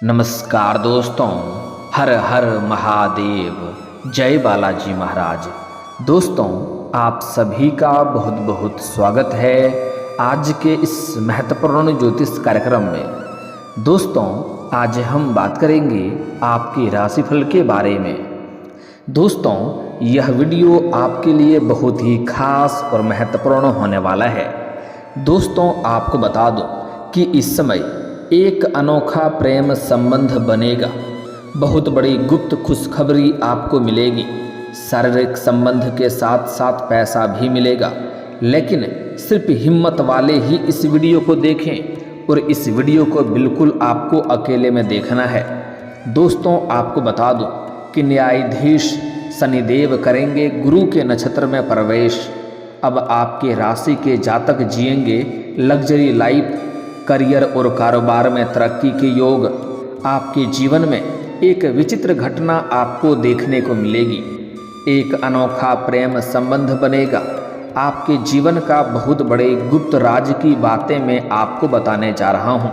नमस्कार दोस्तों, हर हर महादेव, जय बालाजी महाराज। दोस्तों, आप सभी का बहुत बहुत स्वागत है आज के इस महत्वपूर्ण ज्योतिष कार्यक्रम में। दोस्तों, आज हम बात करेंगे आपके राशिफल के बारे में। दोस्तों, यह वीडियो आपके लिए बहुत ही खास और महत्वपूर्ण होने वाला है। दोस्तों, आपको बता दूं कि इस समय एक अनोखा प्रेम संबंध बनेगा। बहुत बड़ी गुप्त खुशखबरी आपको मिलेगी। शारीरिक संबंध के साथ साथ पैसा भी मिलेगा, लेकिन सिर्फ हिम्मत वाले ही इस वीडियो को देखें और इस वीडियो को बिल्कुल आपको अकेले में देखना है। दोस्तों, आपको बता दूं कि न्यायाधीश शनिदेव करेंगे गुरु के नक्षत्र में प्रवेश। अब आपके राशि के जातक जिएंगे लग्जरी लाइफ। करियर और कारोबार में तरक्की के योग। आपके जीवन में एक विचित्र घटना आपको देखने को मिलेगी। एक अनोखा प्रेम संबंध बनेगा। आपके जीवन का बहुत बड़े गुप्त राज की बातें मैं आपको बताने जा रहा हूँ,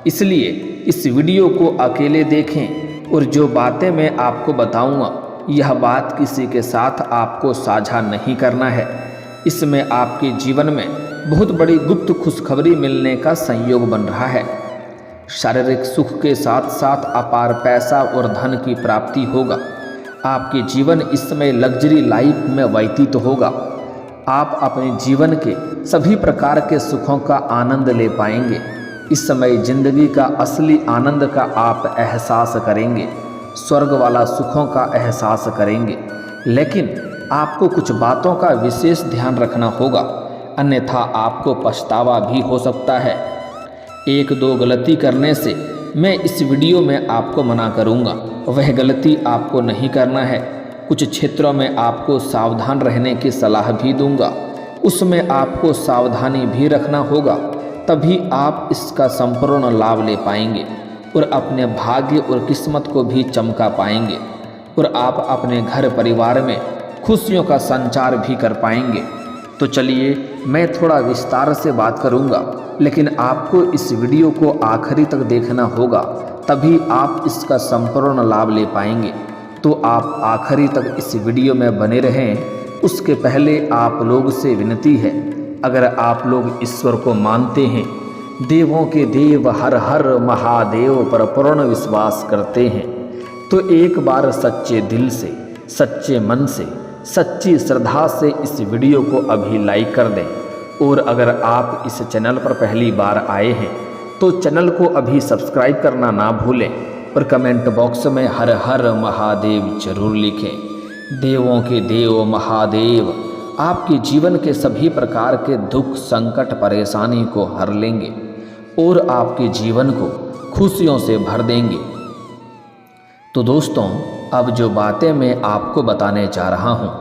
इसलिए इस वीडियो को अकेले देखें। और जो बातें मैं आपको बताऊँगा, यह बात किसी के साथ आपको साझा नहीं करना है। इसमें आपके जीवन में बहुत बड़ी गुप्त खुशखबरी मिलने का संयोग बन रहा है। शारीरिक सुख के साथ साथ अपार पैसा और धन की प्राप्ति होगा। आपके जीवन इस समय लग्जरी लाइफ में व्यतीत होगा। आप अपने जीवन के सभी प्रकार के सुखों का आनंद ले पाएंगे। इस समय जिंदगी का असली आनंद का आप एहसास करेंगे। स्वर्ग वाला सुखों का एहसास करेंगे, लेकिन आपको कुछ बातों का विशेष ध्यान रखना होगा, अन्यथा आपको पछतावा भी हो सकता है। एक दो गलती करने से मैं इस वीडियो में आपको मना करूंगा, वह गलती आपको नहीं करना है। कुछ क्षेत्रों में आपको सावधान रहने की सलाह भी दूंगा, उसमें आपको सावधानी भी रखना होगा, तभी आप इसका संपूर्ण लाभ ले पाएंगे और अपने भाग्य और किस्मत को भी चमका पाएंगे और आप अपने घर परिवार में खुशियों का संचार भी कर पाएंगे। तो चलिए, मैं थोड़ा विस्तार से बात करूंगा, लेकिन आपको इस वीडियो को आखिरी तक देखना होगा, तभी आप इसका संपूर्ण लाभ ले पाएंगे। तो आप आखिरी तक इस वीडियो में बने रहें। उसके पहले आप लोग से विनती है, अगर आप लोग ईश्वर को मानते हैं, देवों के देव हर हर महादेव पर पूर्ण विश्वास करते हैं, तो एक बार सच्चे दिल से, सच्चे मन से, सच्ची श्रद्धा से इस वीडियो को अभी लाइक कर दें। और अगर आप इस चैनल पर पहली बार आए हैं तो चैनल को अभी सब्सक्राइब करना ना भूलें और कमेंट बॉक्स में हर हर महादेव जरूर लिखें। देवों के देव महादेव आपके जीवन के सभी प्रकार के दुख, संकट, परेशानी को हर लेंगे और आपके जीवन को खुशियों से भर देंगे। तो दोस्तों, अब जो बातें मैं आपको बताने जा रहा हूँ,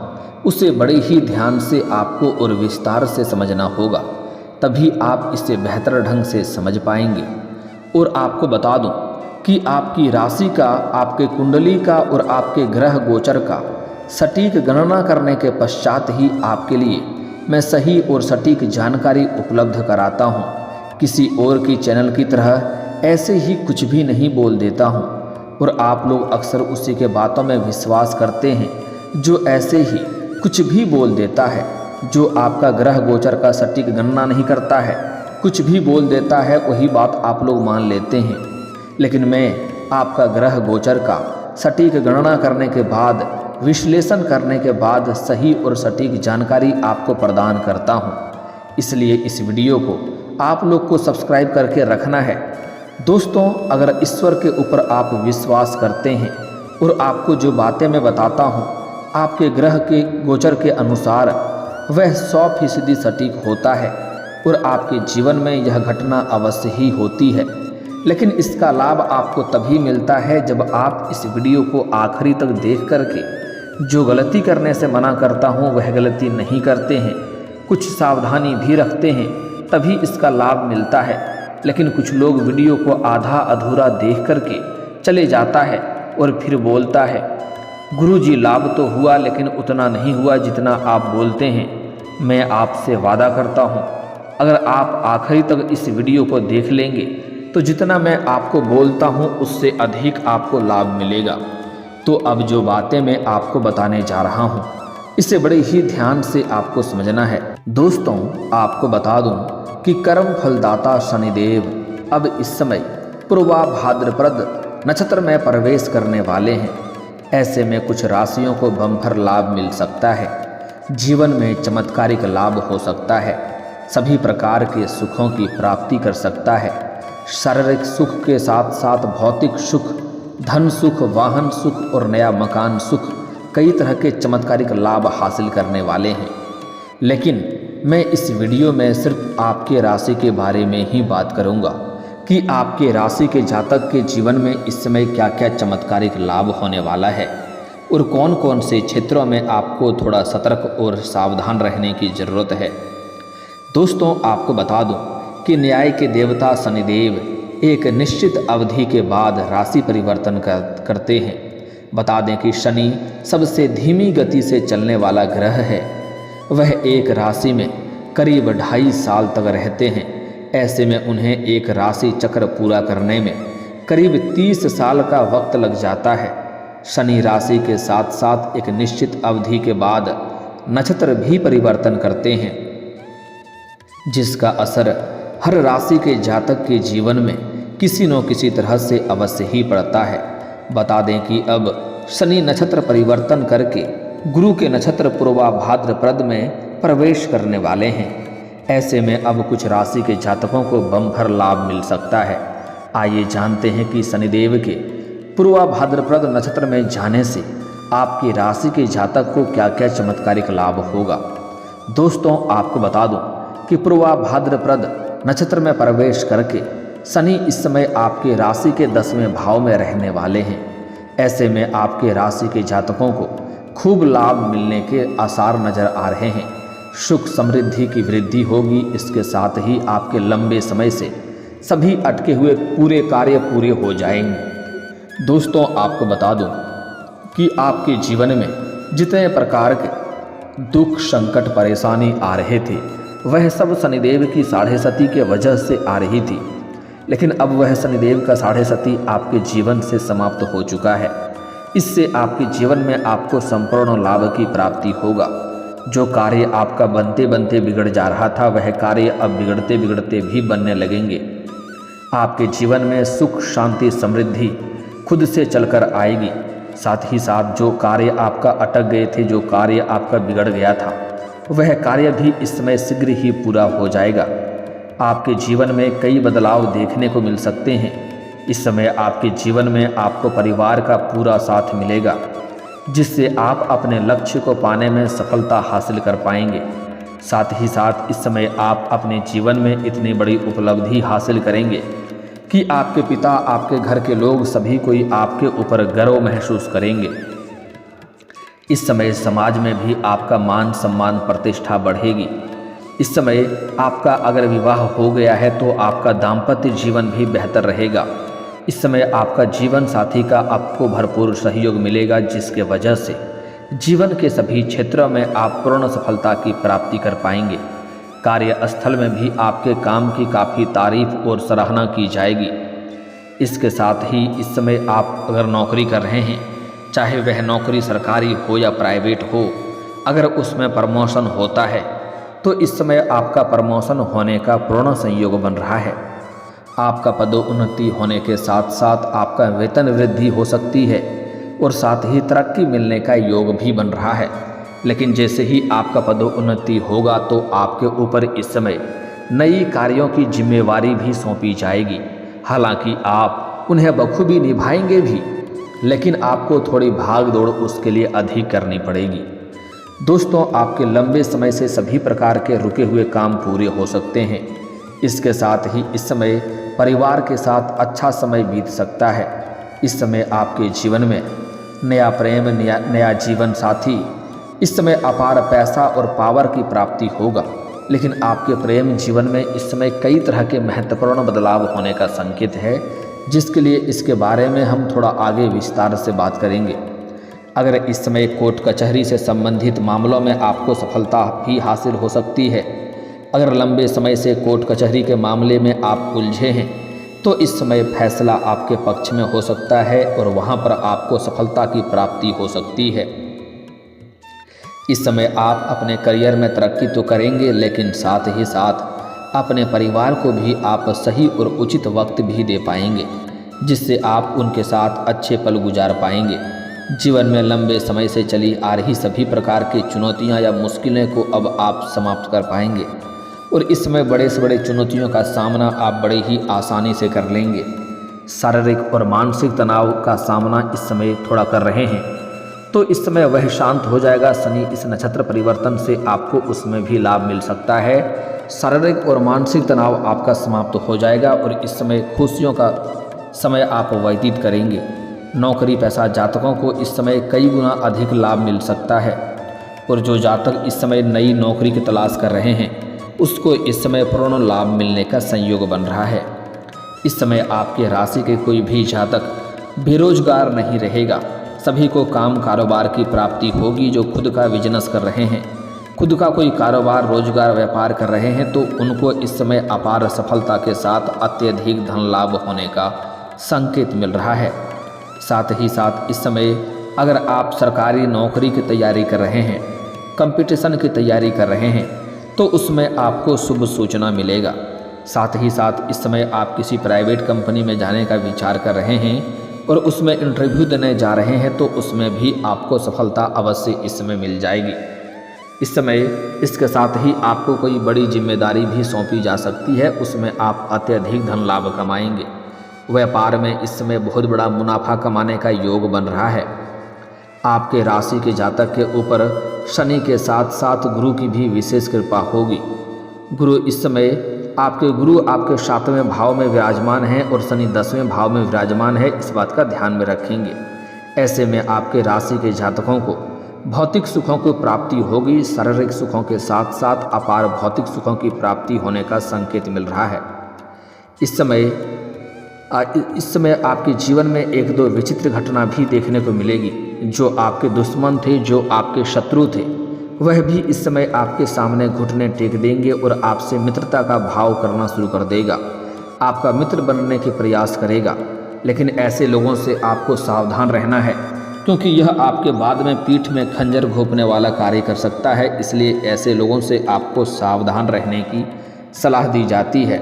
उसे बड़े ही ध्यान से आपको और विस्तार से समझना होगा, तभी आप इसे बेहतर ढंग से समझ पाएंगे। और आपको बता दूं कि आपकी राशि का, आपके कुंडली का और आपके ग्रह गोचर का सटीक गणना करने के पश्चात ही आपके लिए मैं सही और सटीक जानकारी उपलब्ध कराता हूँ। किसी और की चैनल की तरह ऐसे ही कुछ भी नहीं बोल देता हूँ और आप लोग अक्सर उसी के बातों में विश्वास करते हैं जो ऐसे ही कुछ भी बोल देता है, जो आपका ग्रह गोचर का सटीक गणना नहीं करता है, कुछ भी बोल देता है, वही बात आप लोग मान लेते हैं। लेकिन मैं आपका ग्रह गोचर का सटीक गणना करने के बाद, विश्लेषण करने के बाद सही और सटीक जानकारी आपको प्रदान करता हूँ। इसलिए इस वीडियो को आप लोग को सब्सक्राइब करके रखना है। दोस्तों, अगर ईश्वर के ऊपर आप विश्वास करते हैं और आपको जो बातें मैं बताता हूँ आपके ग्रह के गोचर के अनुसार वह 100% सटीक होता है और आपके जीवन में यह घटना अवश्य ही होती है, लेकिन इसका लाभ आपको तभी मिलता है जब आप इस वीडियो को आखिरी तक देख करके जो गलती करने से मना करता हूँ वह गलती नहीं करते हैं, कुछ सावधानी भी रखते हैं, तभी इसका लाभ मिलता है। लेकिन कुछ लोग वीडियो को आधा अधूरा देख करके चले जाता है और फिर बोलता है, गुरुजी लाभ तो हुआ लेकिन उतना नहीं हुआ जितना आप बोलते हैं। मैं आपसे वादा करता हूँ, अगर आप आखिरी तक इस वीडियो को देख लेंगे तो जितना मैं आपको बोलता हूँ उससे अधिक आपको लाभ मिलेगा। तो अब जो बातें मैं आपको बताने जा रहा हूँ इसे बड़े ही ध्यान से आपको समझना है। दोस्तों, आपको बता दूं कि कर्म फलदाता शनिदेव अब इस समय पूर्वा भाद्रपद नक्षत्र में प्रवेश करने वाले हैं। ऐसे में कुछ राशियों को बम्पर लाभ मिल सकता है। जीवन में चमत्कारिक लाभ हो सकता है। सभी प्रकार के सुखों की प्राप्ति कर सकता है। शारीरिक सुख के साथ साथ भौतिक सुख, धन सुख, वाहन सुख और नया मकान सुख, कई तरह के चमत्कारिक लाभ हासिल करने वाले हैं। लेकिन मैं इस वीडियो में सिर्फ आपके राशि के बारे में ही बात करूंगा कि आपके राशि के जातक के जीवन में इस समय क्या क्या चमत्कारिक लाभ होने वाला है और कौन कौन से क्षेत्रों में आपको थोड़ा सतर्क और सावधान रहने की ज़रूरत है। दोस्तों, आपको बता दूं कि न्याय के देवता शनिदेव एक निश्चित अवधि के बाद राशि परिवर्तन करते हैं। बता दें कि शनि सबसे धीमी गति से चलने वाला ग्रह है। वह एक राशि में करीब 2.5 साल तक रहते हैं। ऐसे में उन्हें एक राशि चक्र पूरा करने में करीब 30 साल का वक्त लग जाता है। शनि राशि के साथ साथ एक निश्चित अवधि के बाद नक्षत्र भी परिवर्तन करते हैं, जिसका असर हर राशि के जातक के जीवन में किसी न किसी तरह से अवश्य ही पड़ता है। बता दें कि अब शनि नक्षत्र परिवर्तन करके गुरु के नक्षत्र पूर्वा भाद्रपद में प्रवेश करने वाले हैं। ऐसे में अब कुछ राशि के जातकों को बम्पर लाभ मिल सकता है। आइए जानते हैं कि शनिदेव के पूर्वा भाद्रपद नक्षत्र में जाने से आपकी राशि के जातक को क्या क्या चमत्कारिक लाभ होगा। दोस्तों, आपको बता दूं कि पूर्वा भाद्रपद नक्षत्र में प्रवेश करके शनि इस समय आपके राशि के 10वें भाव में रहने वाले हैं। ऐसे में आपके राशि के जातकों को खूब लाभ मिलने के आसार नजर आ रहे हैं। सुख समृद्धि की वृद्धि होगी। इसके साथ ही आपके लंबे समय से सभी अटके हुए पूरे कार्य पूरे हो जाएंगे। दोस्तों, आपको बता दूं कि आपके जीवन में जितने प्रकार के दुख, संकट, परेशानी आ रहे थे वह सब शनिदेव की 6.5 के वजह से आ रही थी। लेकिन अब वह शनिदेव का 6.5 आपके जीवन से समाप्त हो चुका है। इससे आपके जीवन में आपको संपूर्ण लाभ की प्राप्ति होगा। जो कार्य आपका बनते बनते बिगड़ जा रहा था वह कार्य अब बिगड़ते बिगड़ते भी बनने लगेंगे। आपके जीवन में सुख, शांति, समृद्धि खुद से चलकर आएगी। साथ ही साथ जो कार्य आपका अटक गए थे, जो कार्य आपका बिगड़ गया था, वह कार्य भी इस समय शीघ्र ही पूरा हो जाएगा। आपके जीवन में कई बदलाव देखने को मिल सकते हैं। इस समय आपके जीवन में आपको परिवार का पूरा साथ मिलेगा, जिससे आप अपने लक्ष्य को पाने में सफलता हासिल कर पाएंगे। साथ ही साथ इस समय आप अपने जीवन में इतनी बड़ी उपलब्धि हासिल करेंगे कि आपके पिता, आपके घर के लोग सभी कोई आपके ऊपर गर्व महसूस करेंगे। इस समय समाज में भी आपका मान सम्मान, प्रतिष्ठा बढ़ेगी। इस समय आपका अगर विवाह हो गया है तो आपका दाम्पत्य जीवन भी बेहतर रहेगा। इस समय आपका जीवन साथी का आपको भरपूर सहयोग मिलेगा, जिसके वजह से जीवन के सभी क्षेत्रों में आप पूर्ण सफलता की प्राप्ति कर पाएंगे। कार्यस्थल में भी आपके काम की काफ़ी तारीफ और सराहना की जाएगी। इसके साथ ही इस समय आप अगर नौकरी कर रहे हैं, चाहे वह नौकरी सरकारी हो या प्राइवेट हो, अगर उसमें प्रमोशन होता है तो इस समय आपका प्रमोशन होने का पूर्ण संयोग बन रहा है। आपका पदोन्नति होने के साथ साथ आपका वेतन वृद्धि हो सकती है और साथ ही तरक्की मिलने का योग भी बन रहा है। लेकिन जैसे ही आपका पदोन्नति होगा तो आपके ऊपर इस समय नई कार्यों की जिम्मेवारी भी सौंपी जाएगी। हालांकि आप उन्हें बखूबी निभाएंगे भी, लेकिन आपको थोड़ी भाग दौड़ उसके लिए अधिक करनी पड़ेगी। दोस्तों, आपके लंबे समय से सभी प्रकार के रुके हुए काम पूरे हो सकते हैं। इसके साथ ही इस समय परिवार के साथ अच्छा समय बीत सकता है। इस समय आपके जीवन में नया प्रेम, नया जीवन साथी, इस समय अपार पैसा और पावर की प्राप्ति होगा। लेकिन आपके प्रेम जीवन में इस समय कई तरह के महत्वपूर्ण बदलाव होने का संकेत है, जिसके लिए इसके बारे में हम थोड़ा आगे विस्तार से बात करेंगे। अगर इस समय कोर्ट कचहरी से संबंधित मामलों में आपको सफलता भी हासिल हो सकती है। अगर लंबे समय से कोर्ट कचहरी के मामले में आप उलझे हैं तो इस समय फैसला आपके पक्ष में हो सकता है और वहाँ पर आपको सफलता की प्राप्ति हो सकती है। इस समय आप अपने करियर में तरक्की तो करेंगे, लेकिन साथ ही साथ अपने परिवार को भी आप सही और उचित वक्त भी दे पाएंगे, जिससे आप उनके साथ अच्छे पल गुजार पाएंगे। जीवन में लंबे समय से चली आ रही सभी प्रकार की चुनौतियां या मुश्किलें को अब आप समाप्त कर पाएंगे और इस समय बड़े से बड़े चुनौतियों का सामना आप बड़े ही आसानी से कर लेंगे। शारीरिक और मानसिक तनाव का सामना इस समय थोड़ा कर रहे हैं, तो इस समय वह शांत हो जाएगा। शनि इस नक्षत्र परिवर्तन से आपको उसमें भी लाभ मिल सकता है। शारीरिक और मानसिक तनाव आपका समाप्त हो जाएगा और इस समय खुशियों का समय आप व्यतीत करेंगे। नौकरी पेशा जातकों को इस समय कई गुना अधिक लाभ मिल सकता है और जो जातक इस समय नई नौकरी की तलाश कर रहे हैं उसको इस समय पूर्ण लाभ मिलने का संयोग बन रहा है। इस समय आपके राशि के कोई भी जातक बेरोजगार नहीं रहेगा। सभी को काम कारोबार की प्राप्ति होगी। जो खुद का बिजनेस कर रहे हैं, खुद का कोई कारोबार रोजगार व्यापार कर रहे हैं, तो उनको इस समय अपार सफलता के साथ अत्यधिक धन लाभ होने का संकेत मिल रहा है। साथ ही साथ इस समय अगर आप सरकारी नौकरी की तैयारी कर रहे हैं, कंपटीशन की तैयारी कर रहे हैं, तो उसमें आपको शुभ सूचना मिलेगा। साथ ही साथ इस समय आप किसी प्राइवेट कंपनी में जाने का विचार कर रहे हैं और उसमें इंटरव्यू देने जा रहे हैं, तो उसमें भी आपको सफलता अवश्य इस समय मिल जाएगी। इस समय इसके साथ ही आपको कोई बड़ी जिम्मेदारी भी सौंपी जा सकती है, उसमें आप अत्यधिक धन लाभ कमाएंगे। व्यापार में इस समय बहुत बड़ा मुनाफा कमाने का योग बन रहा है। आपके राशि के जातक के ऊपर शनि के साथ साथ गुरु की भी विशेष कृपा होगी। गुरु इस समय आपके 7वें भाव में विराजमान हैं और शनि 10वें भाव में विराजमान है, इस बात का ध्यान में रखेंगे। ऐसे में आपके राशि के जातकों को भौतिक सुखों की प्राप्ति होगी। शारीरिक सुखों के साथ साथ अपार भौतिक सुखों की प्राप्ति होने का संकेत मिल रहा है। इस समय आपके जीवन में एक दो विचित्र घटना भी देखने को मिलेगी। जो आपके दुश्मन थे, जो आपके शत्रु थे, वह भी इस समय आपके सामने घुटने टेक देंगे और आपसे मित्रता का भाव करना शुरू कर देगा। आपका मित्र बनने के प्रयास करेगा, लेकिन ऐसे लोगों से आपको सावधान रहना है, क्योंकि यह आपके बाद में पीठ में खंजर घोंपने वाला कार्य कर सकता है। इसलिए ऐसे लोगों से आपको सावधान रहने की सलाह दी जाती है।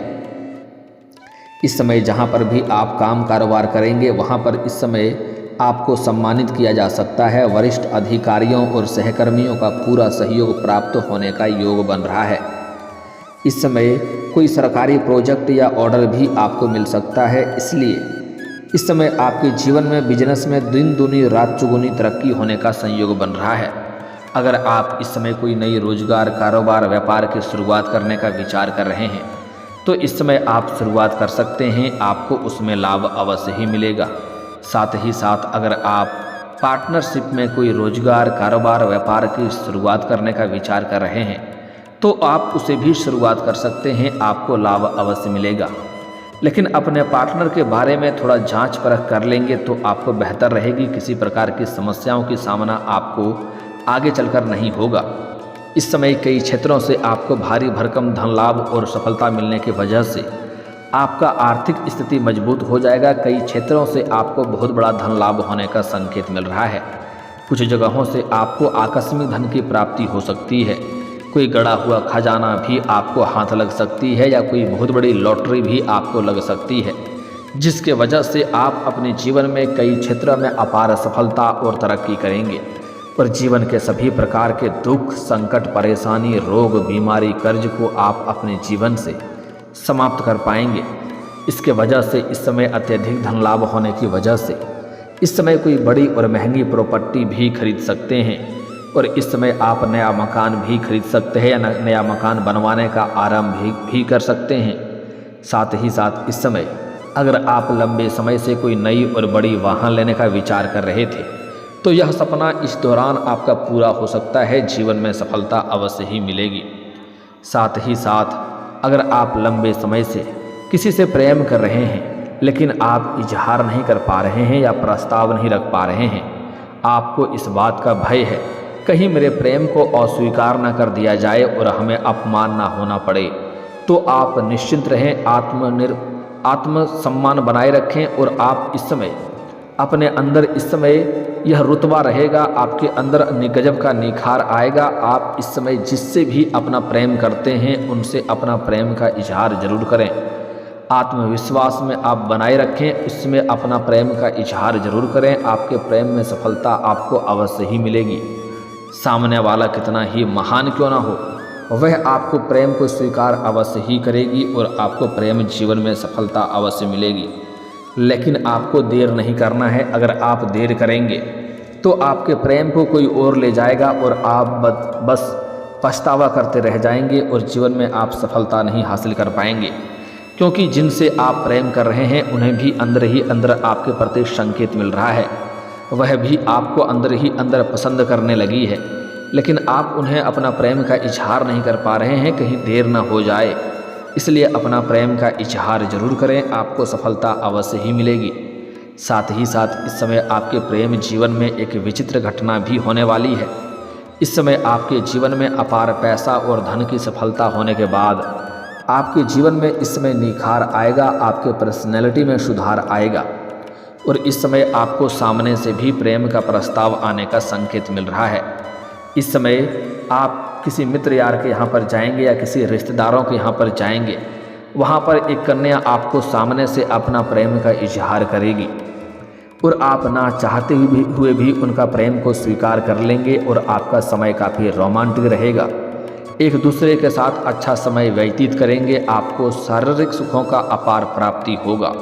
इस समय जहाँ पर भी आप काम कारोबार करेंगे, वहाँ पर इस समय आपको सम्मानित किया जा सकता है। वरिष्ठ अधिकारियों और सहकर्मियों का पूरा सहयोग प्राप्त होने का योग बन रहा है। इस समय कोई सरकारी प्रोजेक्ट या ऑर्डर भी आपको मिल सकता है। इसलिए इस समय आपके जीवन में बिजनेस में दिन दूनी रात चौगुनी तरक्की होने का संयोग बन रहा है। अगर आप इस समय कोई नई रोजगार कारोबार व्यापार की शुरुआत करने का विचार कर रहे हैं, तो इस समय आप शुरुआत कर सकते हैं, आपको उसमें लाभ अवश्य ही मिलेगा। साथ ही साथ अगर आप पार्टनरशिप में कोई रोजगार कारोबार व्यापार की शुरुआत करने का विचार कर रहे हैं, तो आप उसे भी शुरुआत कर सकते हैं, आपको लाभ अवश्य मिलेगा। लेकिन अपने पार्टनर के बारे में थोड़ा जांच परख कर लेंगे तो आपको बेहतर रहेगी। किसी प्रकार की समस्याओं की सामना आपको आगे चलकर नहीं होगा। इस समय कई क्षेत्रों से आपको भारी भरकम धन लाभ और सफलता मिलने की वजह से आपका आर्थिक स्थिति मजबूत हो जाएगा। कई क्षेत्रों से आपको बहुत बड़ा धन लाभ होने का संकेत मिल रहा है। कुछ जगहों से आपको आकस्मिक धन की प्राप्ति हो सकती है। कोई गड़ा हुआ खजाना भी आपको हाथ लग सकती है या कोई बहुत बड़ी लॉटरी भी आपको लग सकती है, जिसके वजह से आप अपने जीवन में कई क्षेत्रों में अपार सफलता और तरक्की करेंगे और जीवन के सभी प्रकार के दुख संकट परेशानी रोग बीमारी कर्ज को आप अपने जीवन से समाप्त कर पाएंगे। इसके वजह से इस समय अत्यधिक धन लाभ होने की वजह से इस समय कोई बड़ी और महंगी प्रॉपर्टी भी खरीद सकते हैं और इस समय आप नया मकान भी खरीद सकते हैं या नया मकान बनवाने का आरंभ भी कर सकते हैं। साथ ही साथ इस समय अगर आप लंबे समय से कोई नई और बड़ी वाहन लेने का विचार कर रहे थे, तो यह सपना इस दौरान आपका पूरा हो सकता है। जीवन में सफलता अवश्य ही मिलेगी। साथ ही साथ अगर आप लंबे समय से किसी से प्रेम कर रहे हैं, लेकिन आप इजहार नहीं कर पा रहे हैं या प्रस्ताव नहीं रख पा रहे हैं, आपको इस बात का भय है कहीं मेरे प्रेम को अस्वीकार न कर दिया जाए और हमें अपमान ना होना पड़े, तो आप निश्चिंत रहें। आत्मसम्मान बनाए रखें और आप इस समय अपने अंदर इस समय यह रुतबा रहेगा, आपके अंदर गजब का निखार आएगा। आप इस समय जिससे भी अपना प्रेम करते हैं उनसे अपना प्रेम का इजहार जरूर करें। आत्मविश्वास में आप बनाए रखें, इसमें अपना प्रेम का इजहार जरूर करें। आपके प्रेम में सफलता आपको अवश्य ही मिलेगी। सामने वाला कितना ही महान क्यों ना हो, वह आपको प्रेम को स्वीकार अवश्य ही करेगी और आपको प्रेम जीवन में सफलता अवश्य मिलेगी। लेकिन आपको देर नहीं करना है। अगर आप देर करेंगे तो आपके प्रेम को कोई और ले जाएगा और आप बस पछतावा करते रह जाएंगे और जीवन में आप सफलता नहीं हासिल कर पाएंगे। क्योंकि जिनसे आप प्रेम कर रहे हैं उन्हें भी अंदर ही अंदर आपके प्रति संकेत मिल रहा है, वह भी आपको अंदर ही अंदर पसंद करने लगी है। लेकिन आप उन्हें अपना प्रेम का इजहार नहीं कर पा रहे हैं, कहीं देर न हो जाए। इसलिए अपना प्रेम का इजहार जरूर करें, आपको सफलता अवश्य ही मिलेगी। साथ ही साथ इस समय आपके प्रेम जीवन में एक विचित्र घटना भी होने वाली है। इस समय आपके जीवन में अपार पैसा और धन की सफलता होने के बाद आपके जीवन में इस समय निखार आएगा, आपके पर्सनैलिटी में सुधार आएगा और इस समय आपको सामने से भी प्रेम का प्रस्ताव आने का संकेत मिल रहा है। इस समय आप किसी मित्र यार के यहाँ पर जाएंगे या किसी रिश्तेदारों के यहाँ पर जाएंगे, वहाँ पर एक कन्या आपको सामने से अपना प्रेम का इजहार करेगी और आप ना चाहते हुए भी उनका प्रेम को स्वीकार कर लेंगे और आपका समय काफ़ी रोमांटिक रहेगा। एक दूसरे के साथ अच्छा समय व्यतीत करेंगे, आपको शारीरिक सुखों का अपार प्राप्ति होगा।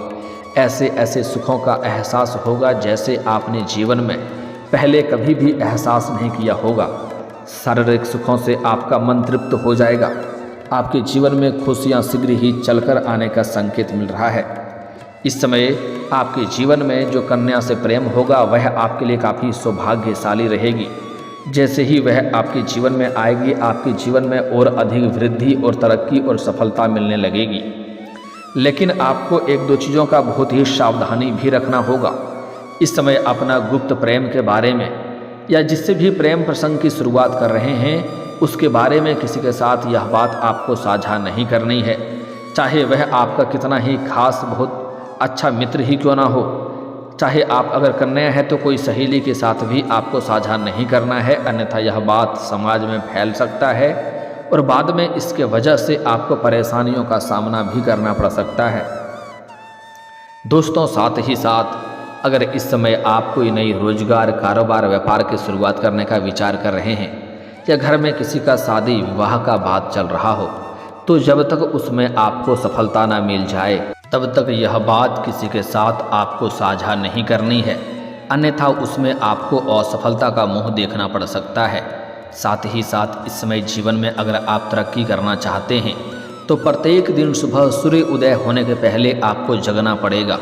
ऐसे ऐसे सुखों का एहसास होगा जैसे आपने जीवन में पहले कभी भी एहसास नहीं किया होगा। शारीरिक सुखों से आपका मन तृप्त हो जाएगा। आपके जीवन में खुशियां शीघ्र ही चलकर आने का संकेत मिल रहा है। इस समय आपके जीवन में जो कन्या से प्रेम होगा वह आपके लिए काफ़ी सौभाग्यशाली रहेगी। जैसे ही वह आपके जीवन में आएगी, आपके जीवन में और अधिक वृद्धि और तरक्की और सफलता मिलने लगेगी। लेकिन आपको एक दो चीज़ों का बहुत ही सावधानी भी रखना होगा। इस समय अपना गुप्त प्रेम के बारे में या जिससे भी प्रेम प्रसंग की शुरुआत कर रहे हैं उसके बारे में किसी के साथ यह बात आपको साझा नहीं करनी है, चाहे वह आपका कितना ही खास बहुत अच्छा मित्र ही क्यों ना हो। चाहे आप अगर कन्या है तो कोई सहेली के साथ भी आपको साझा नहीं करना है, अन्यथा यह बात समाज में फैल सकता है और बाद में इसके वजह से आपको परेशानियों का सामना भी करना पड़ सकता है। दोस्तों, साथ ही साथ अगर इस समय आप कोई नई रोजगार, कारोबार, व्यापार की शुरुआत करने का विचार कर रहे हैं या घर में किसी का शादी विवाह का बात चल रहा हो, तो जब तक उसमें आपको सफलता ना मिल जाए तब तक यह बात किसी के साथ आपको साझा नहीं करनी है, अन्यथा उसमें आपको असफलता का मुंह देखना पड़ सकता है। साथ ही साथ इस समय जीवन में अगर आप तरक्की करना चाहते हैं तो प्रत्येक दिन सुबह सूर्य उदय होने के पहले आपको जगना पड़ेगा।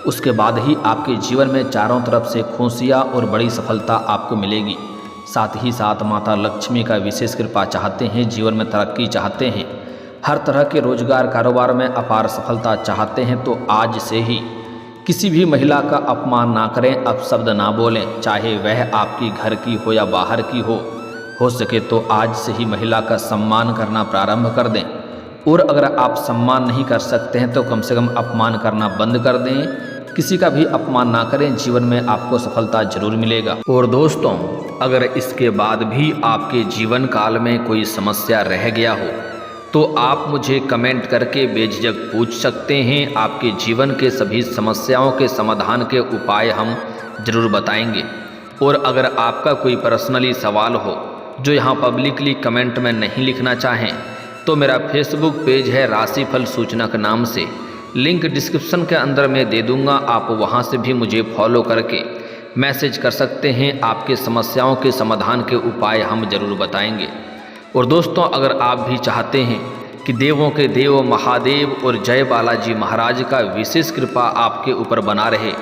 उसके बाद ही आपके जीवन में चारों तरफ से खुशियाँ और बड़ी सफलता आपको मिलेगी। साथ ही साथ माता लक्ष्मी का विशेष कृपा चाहते हैं, जीवन में तरक्की चाहते हैं, हर तरह के रोजगार कारोबार में अपार सफलता चाहते हैं, तो आज से ही किसी भी महिला का अपमान ना करें, अपशब्द ना बोलें, चाहे वह आपकी घर की हो या बाहर की हो सके तो आज से ही महिला का सम्मान करना प्रारंभ कर दें। और अगर आप सम्मान नहीं कर सकते हैं तो कम से कम अपमान करना बंद कर दें। किसी का भी अपमान ना करें, जीवन में आपको सफलता जरूर मिलेगा। और दोस्तों, अगर इसके बाद भी आपके जीवन काल में कोई समस्या रह गया हो तो आप मुझे कमेंट करके बेझिझक पूछ सकते हैं। आपके जीवन के सभी समस्याओं के समाधान के उपाय हम जरूर बताएंगे। और अगर आपका कोई पर्सनली सवाल हो जो यहाँ पब्लिकली कमेंट में नहीं लिखना चाहें तो मेरा फेसबुक पेज है राशिफल सूचनक नाम से, लिंक डिस्क्रिप्शन के अंदर मैं दे दूंगा। आप वहां से भी मुझे फॉलो करके मैसेज कर सकते हैं। आपके समस्याओं के समाधान के उपाय हम जरूर बताएंगे। और दोस्तों, अगर आप भी चाहते हैं कि देवों के देव महादेव और जय बालाजी महाराज का विशेष कृपा आपके ऊपर बना रहे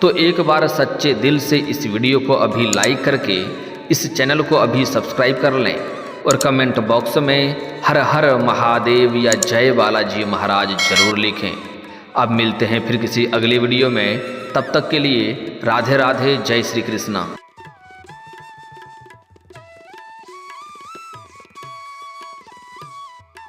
तो एक बार सच्चे दिल से इस वीडियो को अभी लाइक करके इस चैनल को अभी सब्सक्राइब कर लें और कमेंट बॉक्स में हर हर महादेव या जय बालाजी महाराज जरूर लिखें। अब मिलते हैं फिर किसी अगले वीडियो में, तब तक के लिए राधे राधे, जय श्री कृष्णा।